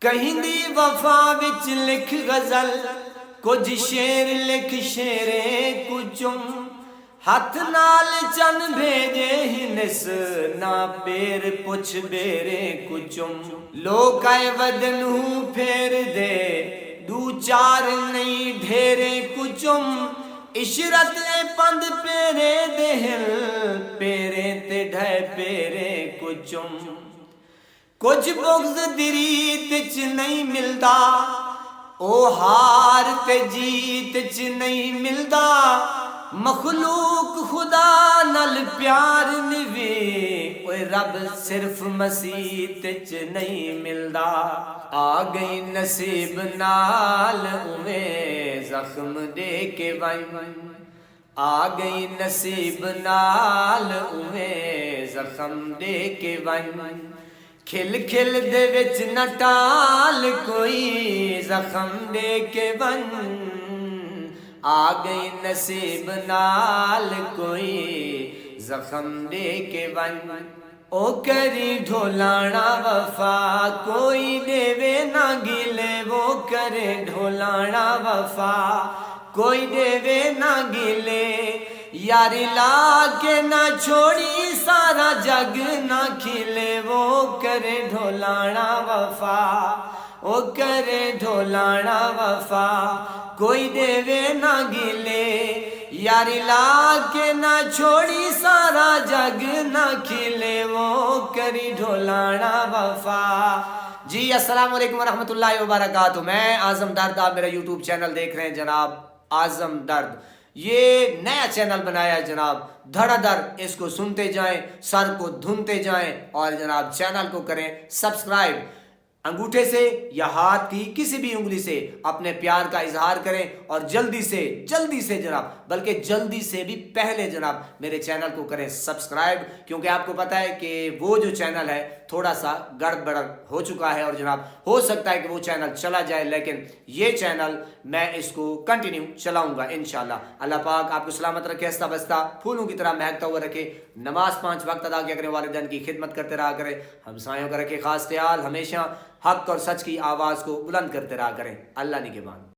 کہیں دی وفا وچ لکھ غزل، کچھ شیر لکھ شیرے کچم، ہاتھ نال چن بھیجے ہنس، نہ پیر پچھ بیرے کچم، لوکائے ودن ہوں پھیر دے، دو چار نہیں ڈھیرے کچم، عشرت اے پند پیرے دہل، پیرے تے ڈھے پیرے کچم، کچھ بغض دریت چ نہیں ملدا، او ہار تے جیت چ نہیں ملدا، مخلوق خدا نال پیار نوی، اوے رب صرف مسیت چ نہیں ملدا، آ گئی نصیب نال اوے زخم دے کے ون، آ گئی نصیب نال اوے زخم دے کے ون، کھل کھل دے وچ نہ ٹال کوئی زخم دے کے ون، آ گئی نصیب نال کوئی زخم دے کے ون، او کری ڈھولانا وفا کوئی دے نہ گلے، وہ کرے ڈھولانا وفا کوئی دے نہ گلے، یاری لا کے نہ چھوڑی سارا جگ نہ کھلے، وہ کرے ڈھولانا وفا، وہ کرے ڈھولانا وفا کوئی دے نہ گلے، یاری لا کے نہ چھوڑی سارا جگ نہ کھلے، وہ کری ڈھولانا وفا۔ جی السلام علیکم ورحمۃ اللہ وبرکاتہ، میں اعظم درد، آپ میرا یوٹیوب چینل دیکھ رہے ہیں جناب اعظم درد، یہ نیا چینل بنایا ہے جناب، دھڑا دھڑ اس کو سنتے جائیں، سر کو دھنتے جائیں، اور جناب چینل کو کریں سبسکرائب، انگوٹھے سے یا ہاتھ کی کسی بھی انگلی سے اپنے پیار کا اظہار کریں، اور جلدی سے جناب، بلکہ جلدی سے بھی پہلے جناب میرے چینل کو کریں سبسکرائب، کیونکہ آپ کو پتہ ہے کہ وہ جو چینل ہے تھوڑا سا گڑبڑ ہو چکا ہے، اور جناب ہو سکتا ہے کہ وہ چینل چلا جائے، لیکن یہ چینل میں اس کو کنٹینیو چلاؤں گا انشاءاللہ۔ اللہ پاک آپ کو سلامت رکھے، ہنستا بستا پھولوں کی طرح مہکتا ہوا رکھے، نماز 5 وقت ادا کیا کریں، والدین کی خدمت کرتے رہا کریں، ہمسایوں کا رکھے خاص خیال، ہمیشہ حق اور سچ کی آواز کو بلند کرتے رہا کریں۔ اللہ نگہبان۔